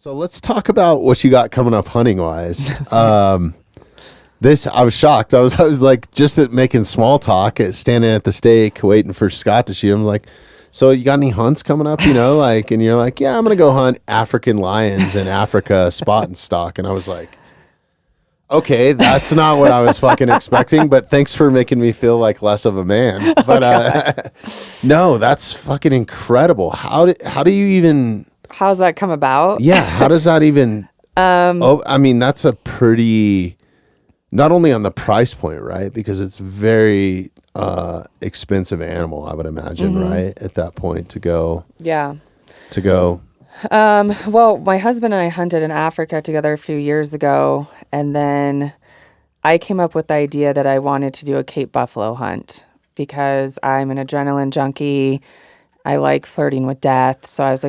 So let's talk about what you got coming up hunting wise. I was shocked. I was like just making small talk, standing at the stake, waiting for Scott to shoot. I'm like, so you got any hunts coming up? And you're like, yeah, I'm gonna go hunt African lions in Africa, spot and stock. And I was like, okay, that's not what I was fucking expecting. But thanks for making me feel like less of a man. But no, that's fucking incredible. How do you even? How's that come about? Yeah, how does that even? That's a pretty, not only on the price point, right? Because it's very expensive animal, I would imagine, right? At that point to go. Yeah. To go. Well, my husband and I hunted in Africa together a few years ago, and then I came up with the idea that I wanted to do a Cape buffalo hunt because I'm an adrenaline junkie. I like flirting with death. So I was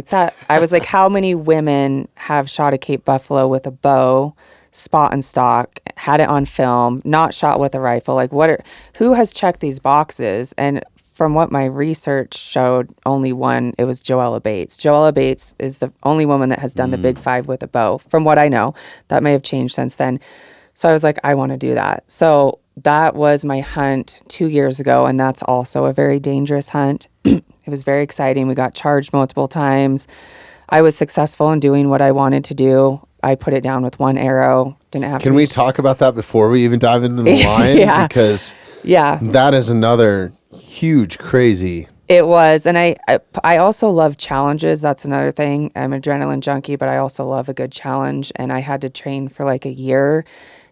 like, how many women have shot a Cape buffalo with a bow, spot and stock, had it on film, not shot with a rifle? Like, who has checked these boxes? And from what my research showed, only one, it was Joella Bates. Joella Bates is the only woman that has done the Big Five with a bow, from what I know. That may have changed since then. So I was like, I want to do that. So that was my hunt 2 years ago, and that's also a very dangerous hunt. It was very exciting. We got charged multiple times. I was successful in doing what I wanted to do. I put it down with one arrow. Didn't have. Can we talk about that before we even dive into the line? Yeah. Because that is another huge, crazy. It was. And I also love challenges. That's another thing. I'm an adrenaline junkie, but I also love a good challenge. And I had to train for like a year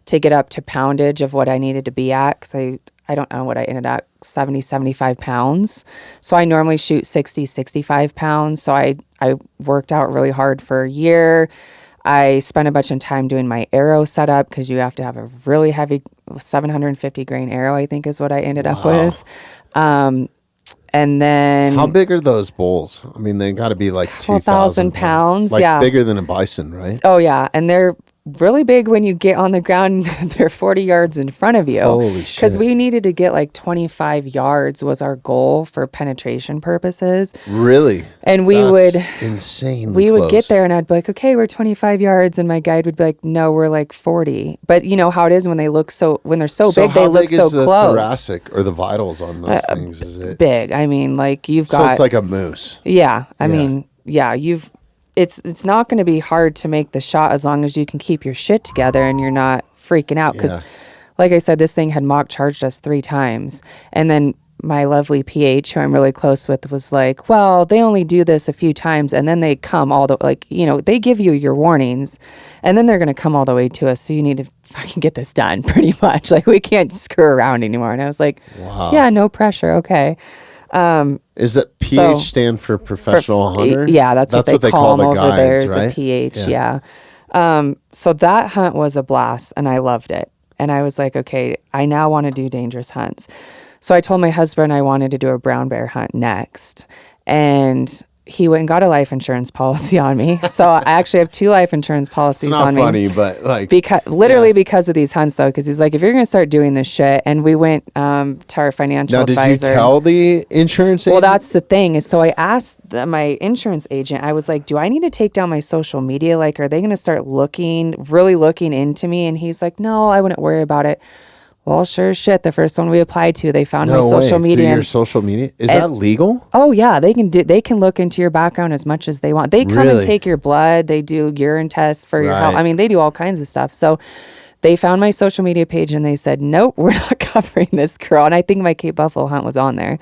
to get up to poundage of what I needed to be at. Because I don't know what I ended at, 70, 75 pounds. So I normally shoot 60, 65 pounds. So I worked out really hard for a year. I spent a bunch of time doing my arrow setup because you have to have a really heavy 750 grain arrow, I think is what I ended up with. And then... How big are those bulls? I mean, they got to be like 2,000 pounds. Like bigger than a bison, right? Oh, yeah. And they're really big when you get on the ground. They're 40 yards in front of you. Holy shit. Because we needed to get like 25 yards was our goal for penetration purposes. Really? And we would get there and I'd be like, okay, we're 25 yards. And my guide would be like, no, we're like 40. But you know how it is when they're so big, they look so close. How big is the thoracic or the vitals on those things? Is it big? I mean, like you've got. So it's like a moose. Yeah. I mean, yeah, it's not going to be hard to make the shot as long as you can keep your shit together and you're not freaking out. Because, like I said, this thing had mock charged us 3 times. And then my lovely PH, who I'm really close with, was like, well, they only do this a few times. And then they come they give you your warnings. And then they're going to come all the way to us. So you need to fucking get this done pretty much. Like, we can't screw around anymore. And I was like, wow. Yeah, no pressure. Okay. Is that PH stand for professional hunter? Yeah, that's what they call them over guides, there is right? a PH. Yeah. So that hunt was a blast and I loved it. And I was like, okay, I now want to do dangerous hunts. So I told my husband I wanted to do a brown bear hunt next. And he went and got a life insurance policy on me. So I actually have 2 life insurance policies on me. It's not funny, but like... Because of these hunts, though, because he's like, if you're going to start doing this shit, and we went to our financial advisor. Did you tell the insurance agent? Well, that's the thing. Is so I asked my insurance agent, I was like, do I need to take down my social media? Like, are they going to start really looking into me? And he's like, no, I wouldn't worry about it. Well, sure as shit. The first one we applied to, they found my social media. Through your social media? Is that legal? Oh yeah, they can look into your background as much as they want. They come and take your blood. They do urine tests for your health. I mean, they do all kinds of stuff. So they found my social media page and they said, nope, we're not covering this girl. And I think my Cape Buffalo hunt was on there.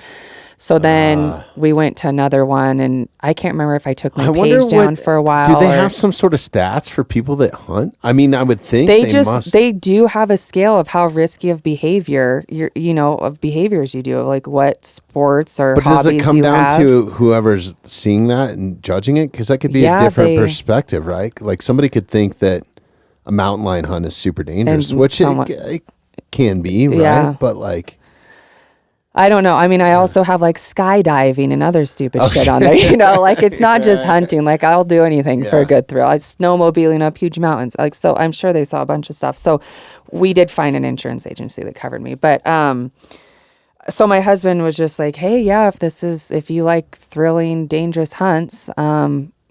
So then we went to another one, and I can't remember if I took my page down for a while. Do they have some sort of stats for people that hunt? I mean, I would think they do have a scale of how risky of behaviors you do, like what sports or hobbies you have. But does it come down to whoever's seeing that and judging it? Because that could be a different perspective, right? Like somebody could think that a mountain lion hunt is super dangerous, which it can be, right? Yeah. But like... I don't know. I mean, I also have like skydiving and other stupid shit on there. Like it's not just hunting. Like I'll do anything for a good thrill. I snowmobiling up huge mountains. Like, so I'm sure they saw a bunch of stuff. So we did find an insurance agency that covered me. But so my husband was just like, hey, yeah, if you like thrilling, dangerous hunts,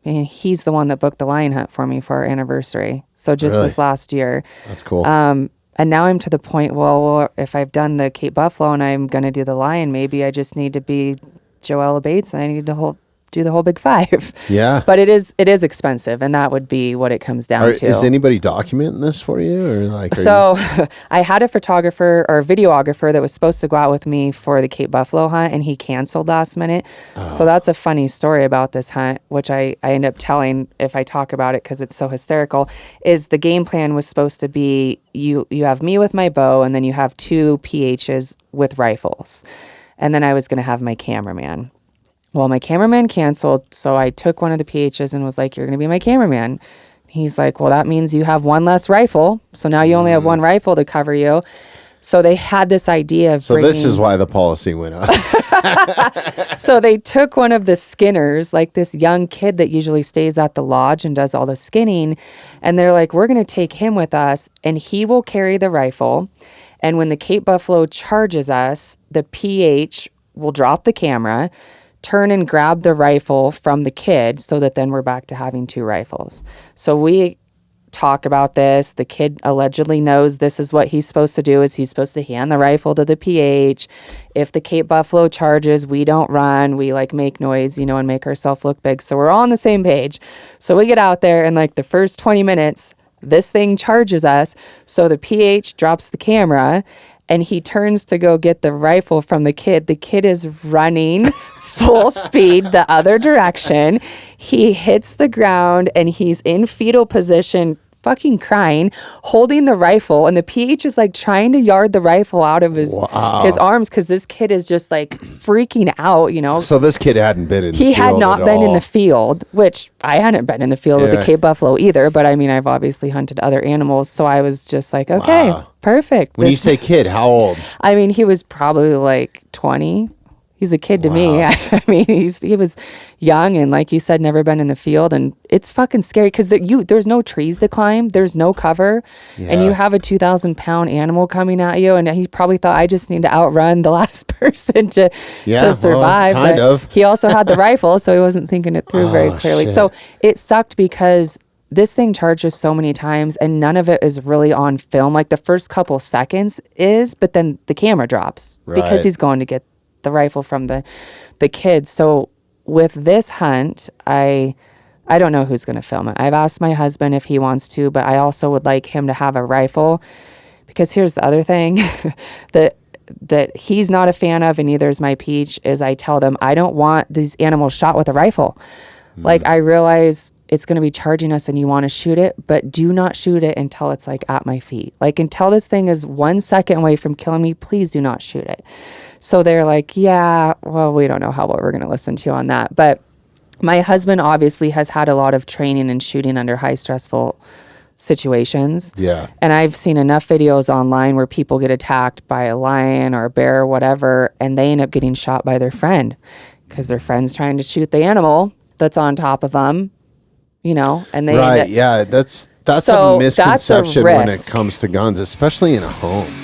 And he's the one that booked the lion hunt for me for our anniversary. So just Really? this last year. That's cool. And now I'm to the point, well, if I've done the Cape Buffalo and I'm going to do the lion, maybe I just need to be Joella Bates and I need to do the whole big 5. Yeah. But it is expensive, and that would be what it comes down to. Is anybody documenting this for you, or like? So I had a photographer or a videographer that was supposed to go out with me for the Cape Buffalo hunt, and he canceled last minute. So that's a funny story about this hunt, which I end up telling if I talk about it because it's so hysterical, is the game plan was supposed to be you have me with my bow, and then you have 2 PHs with rifles. And then I was going to have my cameraman. Well, my cameraman canceled, so I took one of the PHs and was like, you're going to be my cameraman. He's like, well, that means you have one less rifle. So now you only have one rifle to cover you. So they had this idea of this is why the policy went up. So they took one of the skinners, like this young kid that usually stays at the lodge and does all the skinning. And they're like, we're going to take him with us, and he will carry the rifle. And when the Cape Buffalo charges us, the PH will drop the camera, turn and grab the rifle from the kid, so that then we're back to having 2 rifles. So we talk about this. The kid allegedly knows this is what he's supposed to do, is he's supposed to hand the rifle to the PH. If the Cape Buffalo charges, we don't run. We like make noise, and make ourselves look big. So we're all on the same page. So we get out there, and like the first 20 minutes, this thing charges us. So the PH drops the camera and he turns to go get the rifle from the kid. The kid is running full speed the other direction. He hits the ground and he's in fetal position, fucking crying, holding the rifle, and the PH is like trying to yard the rifle out of his arms because this kid is just like freaking out. So this kid hadn't been in the field. He had not been in the field, which I hadn't been in the field with the Cape Buffalo either, but I mean, I've obviously hunted other animals, so I was just like, okay, perfect. When you say kid, how old? I mean, he was probably like 20. He's a kid to me. I mean, he was young and, like you said, never been in the field, and it's fucking scary because there's no trees to climb, there's no cover, and you have a 2,000-pound animal coming at you, and he probably thought I just need to outrun the last person to survive. Well, kind of. He also had the rifle, so he wasn't thinking it through very clearly. Shit. So it sucked because this thing charges so many times, and none of it is really on film. Like the first couple seconds is, but then the camera drops because he's going to get the rifle from the kids. So with this hunt, I don't know who's going to film it. I've asked my husband if he wants to, but I also would like him to have a rifle, because here's the other thing that he's not a fan of, and neither is my Peach, is I tell them I don't want these animals shot with a rifle. Like, I realize it's going to be charging us and you want to shoot it, but do not shoot it until it's like at my feet. Like, until this thing is 1 second away from killing me, please do not shoot it. So they're like, yeah, well, we don't know what we're going to listen to on that. But my husband obviously has had a lot of training in shooting under high stressful situations. Yeah. And I've seen enough videos online where people get attacked by a lion or a bear or whatever, and they end up getting shot by their friend because their friend's trying to shoot the animal that's on top of them, and they that's so a misconception that's a when it comes to guns, especially in a home.